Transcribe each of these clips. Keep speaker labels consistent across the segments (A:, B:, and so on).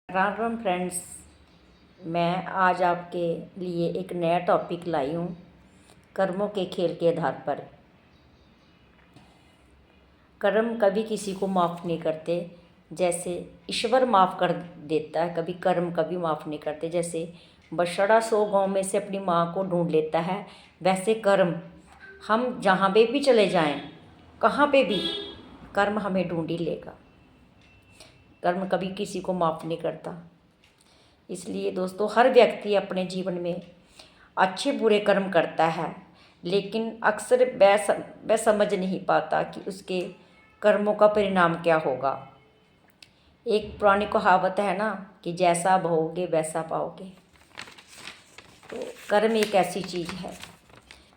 A: Ram Ram friends. मैं आज आपके लिए एक नया टॉपिक लाई हूँ कर्मों के खेल के आधार पर। कर्म कभी किसी को माफ़ नहीं करते, जैसे ईश्वर माफ़ कर देता है, कभी कर्म कभी माफ़ नहीं करते। जैसे बछड़ा 100 गांव में से अपनी माँ को ढूंढ लेता है, वैसे कर्म हम जहाँ पे भी चले जाएं, कहाँ पे भी कर्म हमें ढूंढ ही लेगा। कर्म कभी किसी को माफ़ नहीं करता। इसलिए दोस्तों, हर व्यक्ति अपने जीवन में अच्छे बुरे कर्म करता है, लेकिन अक्सर वह समझ नहीं पाता कि उसके कर्मों का परिणाम क्या होगा। एक पुरानी कहावत है ना कि जैसा बोओगे वैसा पाओगे। तो कर्म एक ऐसी चीज़ है,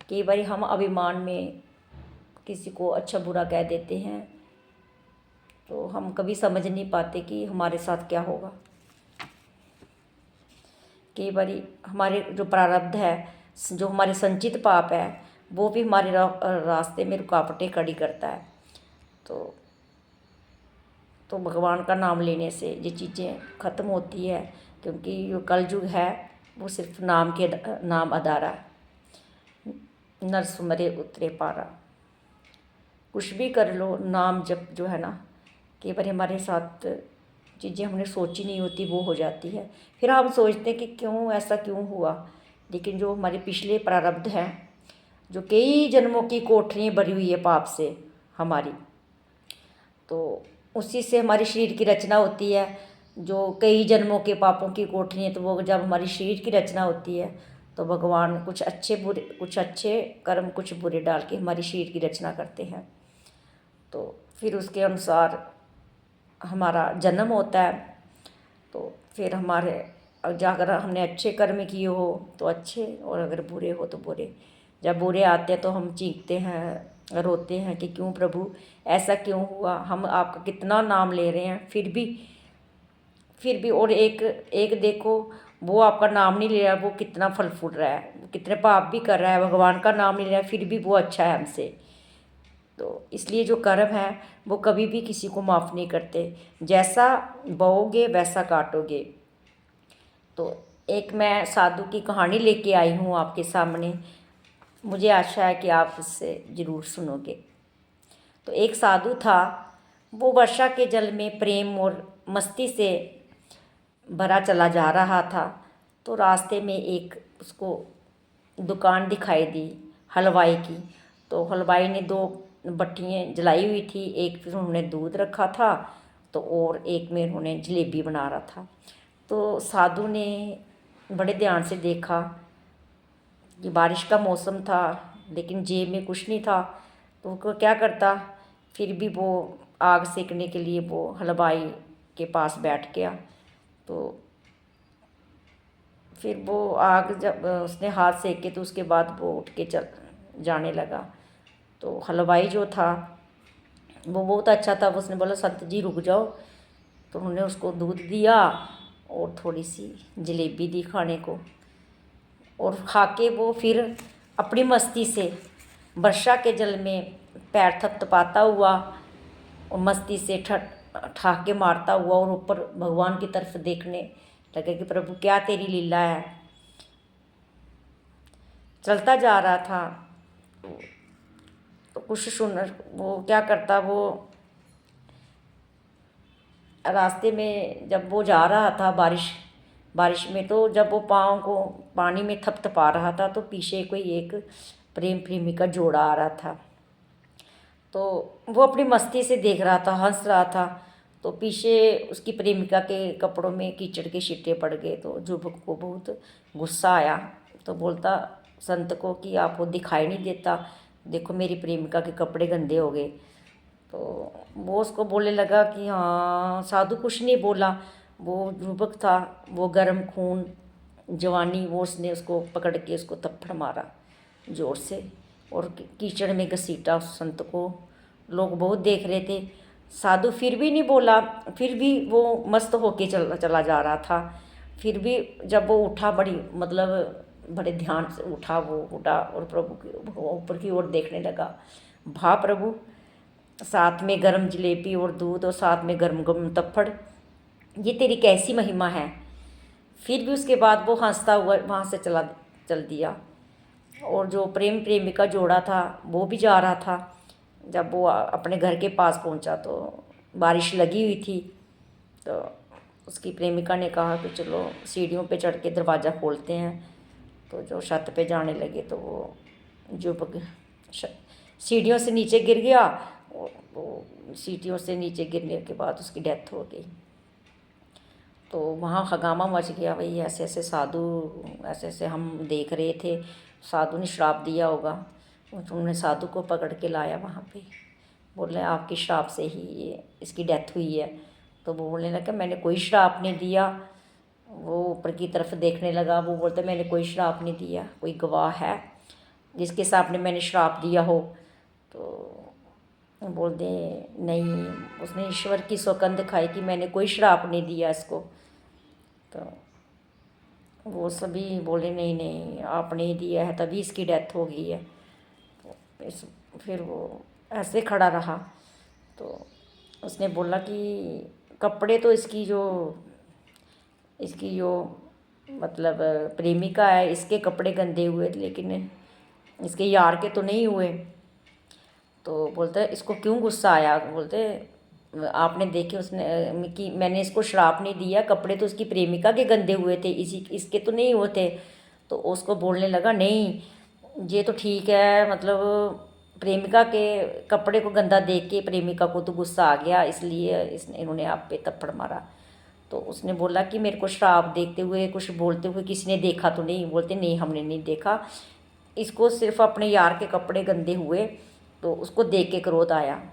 A: कई बार हम अभिमान में किसी को अच्छा बुरा कह देते हैं, तो हम कभी समझ नहीं पाते कि हमारे साथ क्या होगा। कई बार हमारे जो प्रारब्ध है, जो हमारे संचित पाप है, वो भी हमारे रास्ते में रुकावटें खड़ी करता है। तो भगवान का नाम लेने से ये चीज़ें ख़त्म होती है, क्योंकि जो कलयुग है वो सिर्फ नाम अधारा। नर सुमरे उतरे पारा। कुछ भी कर लो, नाम जप जो है ना, कई बार हमारे साथ चीज़ें हमने सोची नहीं होती वो हो जाती है। फिर हम सोचते हैं कि क्यों ऐसा क्यों हुआ, लेकिन जो हमारे पिछले प्रारब्ध हैं, जो कई जन्मों की कोठरियाँ भरी हुई है पाप से हमारी, तो उसी से हमारे शरीर की रचना होती है। जो कई जन्मों के पापों की कोठरियाँ, तो वो जब हमारी शरीर की रचना होती है, तो भगवान कुछ अच्छे कर्म कुछ बुरे डाल के हमारी शरीर की रचना करते हैं। तो फिर उसके अनुसार हमारा जन्म होता है। तो फिर हमारे अगर हमने अच्छे कर्म किए हो तो अच्छे, और अगर बुरे हो तो बुरे। जब बुरे आते हैं तो हम चीखते हैं, रोते हैं कि क्यों प्रभु ऐसा क्यों हुआ। हम आपका कितना नाम ले रहे हैं, फिर भी और एक देखो, वो आपका नाम नहीं ले रहा, वो कितना फल फूट रहा है, वो कितने पाप भी कर रहा है, भगवान का नाम नहीं ले रहा, फिर भी वो अच्छा है हमसे। तो इसलिए जो कर्म है वो कभी भी किसी को माफ़ नहीं करते। जैसा बोओगे वैसा काटोगे। तो एक मैं साधु की कहानी लेके आई हूँ आपके सामने। मुझे आशा है कि आप इससे ज़रूर सुनोगे। तो एक साधु था, वो वर्षा के जल में प्रेम और मस्ती से भरा चला जा रहा था। तो रास्ते में एक उसको दुकान दिखाई दी हलवाई की। तो हलवाई ने 2 भट्टियाँ जलाई हुई थी, एक फिर उन्होंने दूध रखा था, तो और एक में उन्होंने जलेबी बना रहा था। तो साधु ने बड़े ध्यान से देखा कि बारिश का मौसम था, लेकिन जेब में कुछ नहीं था, तो वो क्या करता, फिर भी वो आग सेकने के लिए वो हलवाई के पास बैठ गया। तो फिर वो आग जब उसने हाथ सेके, तो उसके बाद वो उठ के चल जाने लगा। तो हलवाई जो था वो बहुत अच्छा था, उसने बोला संत जी रुक जाओ। तो उन्होंने उसको दूध दिया और थोड़ी सी जलेबी दी खाने को, और खा के वो फिर अपनी मस्ती से वर्षा के जल में पैर थपथपाता हुआ और मस्ती से ठहाके मारता हुआ और ऊपर भगवान की तरफ देखने लगे कि प्रभु क्या तेरी लीला है। चलता जा रहा था। तो कुछ सुन, वो क्या करता, वो रास्ते में जब वो जा रहा था बारिश में, तो जब वो पाँव को पानी में थपथपा रहा था, तो पीछे कोई एक प्रेम प्रेमिका जोड़ा आ रहा था। तो वो अपनी मस्ती से देख रहा था, हंस रहा था। तो पीछे उसकी प्रेमिका के कपड़ों में कीचड़ के छींटे पड़ गए। तो युवक को बहुत गुस्सा आया। तो बोलता संत को कि आपको दिखाई नहीं देता, देखो मेरी प्रेमिका के कपड़े गंदे हो गए। तो वो उसको बोलने लगा कि हाँ, साधु कुछ नहीं बोला। वो युवक था, वो गर्म खून जवानी, वो उसने उसको पकड़ के उसको थप्पड़ मारा ज़ोर से, और कीचड़ में घसीटा उस संत को। लोग बहुत देख रहे थे। साधु फिर भी नहीं बोला, फिर भी वो मस्त होके चला जा रहा था। फिर भी जब वो उठा, बड़े ध्यान से उठा, वो उठा और प्रभु के ऊपर की ओर देखने लगा। भा प्रभु, साथ में गर्म जलेबी और दूध, और साथ में गर्म गर्म तप्पड़। ये तेरी कैसी महिमा है। फिर भी उसके बाद वो हंसता हुआ वहाँ से चल दिया। और जो प्रेम प्रेमिका जोड़ा था वो भी जा रहा था। जब वो अपने घर के पास पहुँचा तो बारिश लगी हुई थी। तो उसकी प्रेमिका ने कहा कि चलो सीढ़ियों पे चढ़ के दरवाज़ा खोलते हैं। तो जो छत पे जाने लगे तो वो जो सीढ़ियों से नीचे गिर गया। वो सीढ़ियों से नीचे गिरने के बाद उसकी डेथ हो गई। तो वहाँ हंगामा मच गया, भाई ऐसे ऐसे साधु, ऐसे ऐसे हम देख रहे थे, साधु ने श्राप दिया होगा। उन्होंने साधु को पकड़ के लाया वहाँ पे, बोल रहे आपकी श्राप से ही ये इसकी डेथ हुई है। तो वो बोलने लगा मैंने कोई श्राप नहीं दिया। वो ऊपर की तरफ देखने लगा, वो बोलता मैंने कोई श्राप नहीं दिया, कोई गवाह है जिसके सामने मैंने श्राप दिया हो। तो बोल दे नहीं, उसने ईश्वर की सौगंध खाई कि मैंने कोई श्राप नहीं दिया इसको। तो वो सभी बोले नहीं नहीं आपने ही दिया है तभी इसकी डेथ हो गई है। तो फिर वो ऐसे खड़ा रहा। तो उसने बोला कि कपड़े तो इसकी जो मतलब प्रेमिका है इसके कपड़े गंदे हुए थे, लेकिन इसके यार के तो नहीं हुए। तो बोलते इसको क्यों गुस्सा आया। बोलते आपने देखे उसने कि मैंने इसको श्राप नहीं दिया, कपड़े तो उसकी प्रेमिका के गंदे हुए थे, इसके तो नहीं हुए थे। तो उसको बोलने लगा नहीं ये तो ठीक है, मतलब प्रेमिका के कपड़े को गंदा देख के प्रेमिका को तो गुस्सा आ गया, इसलिए इन्होंने आप पे थप्पड़ मारा। तो उसने बोला कि मेरे को श्राप देखते हुए कुछ बोलते हुए किसी ने देखा तो नहीं। बोलते नहीं हमने नहीं देखा, इसको सिर्फ अपने यार के कपड़े गंदे हुए तो उसको देख के क्रोध आया।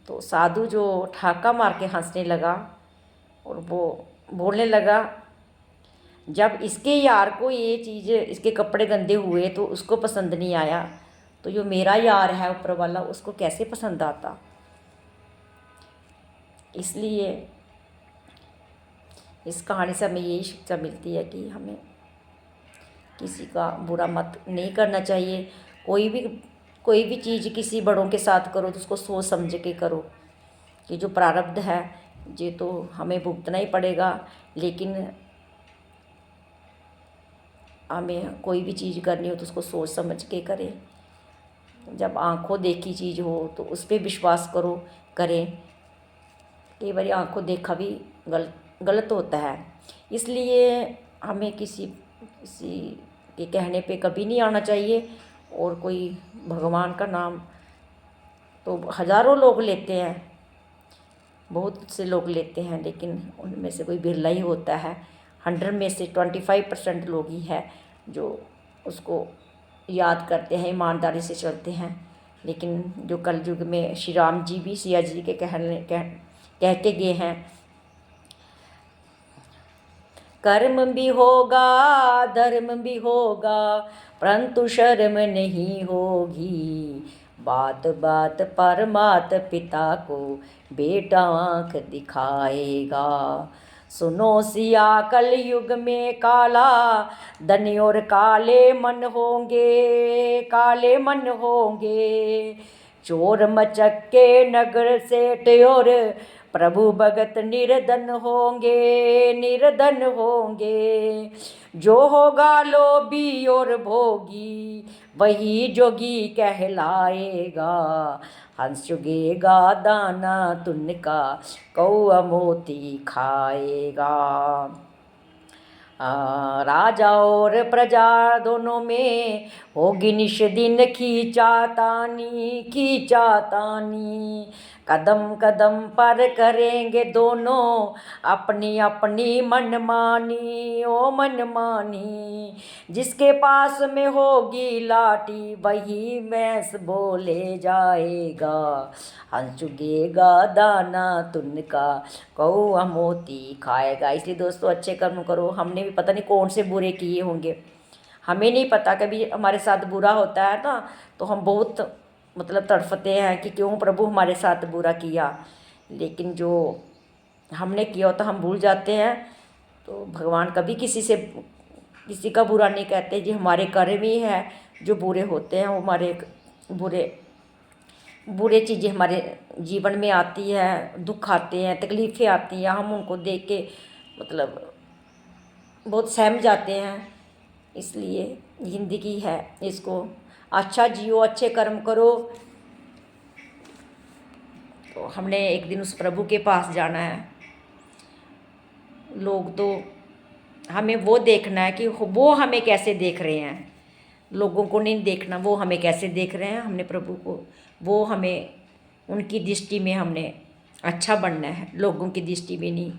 A: तो साधु जो ठाका मार के हंसने लगा और वो बोलने लगा जब इसके यार को ये चीज़ इसके कपड़े गंदे हुए तो उसको पसंद नहीं आया, तो जो मेरा यार है ऊपर वाला उसको कैसे पसंद आता। इसलिए इस कहानी से हमें यही शिक्षा मिलती है कि हमें किसी का बुरा मत नहीं करना चाहिए। कोई भी चीज़ किसी बड़ों के साथ करो तो उसको सोच समझ के करो कि जो प्रारब्ध है ये तो हमें भुगतना ही पड़ेगा, लेकिन हमें कोई भी चीज़ करनी हो तो उसको सोच समझ के करें। जब आँखों देखी चीज़ हो तो उस पर विश्वास करें। कई बार आँखों देखा भी गलत होता है, इसलिए हमें किसी के कहने पे कभी नहीं आना चाहिए। और कोई भगवान का नाम तो हज़ारों लोग लेते हैं, बहुत से लोग लेते हैं, लेकिन उनमें से कोई बिरला ही होता है, 100 में से 25% लोग ही है जो उसको याद करते हैं, ईमानदारी से चलते हैं। लेकिन जो कलयुग में श्री राम जी भी सिया जी के कह के गए हैं, कर्म भी होगा धर्म भी होगा परंतु शर्म नहीं होगी, बात बात पर माता पिता को बेटा आँख दिखाएगा। सुनो सिया कल युग में काला धन और काले मन होंगे, चोर मचक्के नगर सेठ और प्रभु भगत निर्धन होंगे। जो होगा लोभी और भोगी वही जोगी कहलाएगा, हंस चुगेगा दाना तुनका कौआ मोती खाएगा। राजा और प्रजा दोनों में होगी निश दिन खींचातानी, कदम कदम पर करेंगे दोनों अपनी अपनी मनमानी, जिसके पास में होगी लाठी वही भैंस बोले जाएगा, हंस चुगेगा दाना तुनका कौआ मोती खाएगा। इसलिए दोस्तों अच्छे कर्म करो। हमने भी पता नहीं कौन से बुरे किए होंगे, हमें नहीं पता, कभी हमारे साथ बुरा होता है ना तो हम बहुत मतलब तड़फते हैं कि क्यों प्रभु हमारे साथ बुरा किया, लेकिन जो हमने किया होता हम भूल जाते हैं। तो भगवान कभी किसी का बुरा नहीं कहते, जी हमारे कर्म ही है जो बुरे होते हैं, वो हमारे बुरे चीज़ें हमारे जीवन में आती है, दुख आते हैं, तकलीफ़ें आती हैं, हम उनको देख के मतलब बहुत सहम जाते हैं। इसलिए ज़िंदगी है, इसको अच्छा जियो, अच्छे कर्म करो। तो हमने एक दिन उस प्रभु के पास जाना है। लोग तो हमें वो देखना है कि वो हमें कैसे देख रहे हैं, लोगों को नहीं देखना वो हमें कैसे देख रहे हैं। हमने प्रभु को, वो हमें उनकी दृष्टि में हमने अच्छा बनना है, लोगों की दृष्टि में नहीं।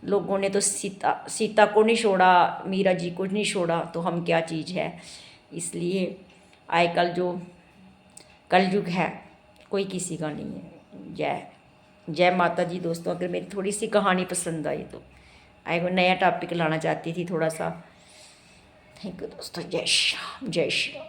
A: लोगों ने तो सीता को नहीं छोड़ा, मीरा जी को नहीं छोड़ा, तो हम क्या चीज़ है। इसलिए आजकल जो कलयुग है कोई किसी का नहीं है। जय माता जी। दोस्तों, अगर मेरी थोड़ी सी कहानी पसंद आई तो आई को नया टॉपिक लाना चाहती थी थोड़ा सा। थैंक यू दोस्तों। जय श्री राम, जय श्री राम।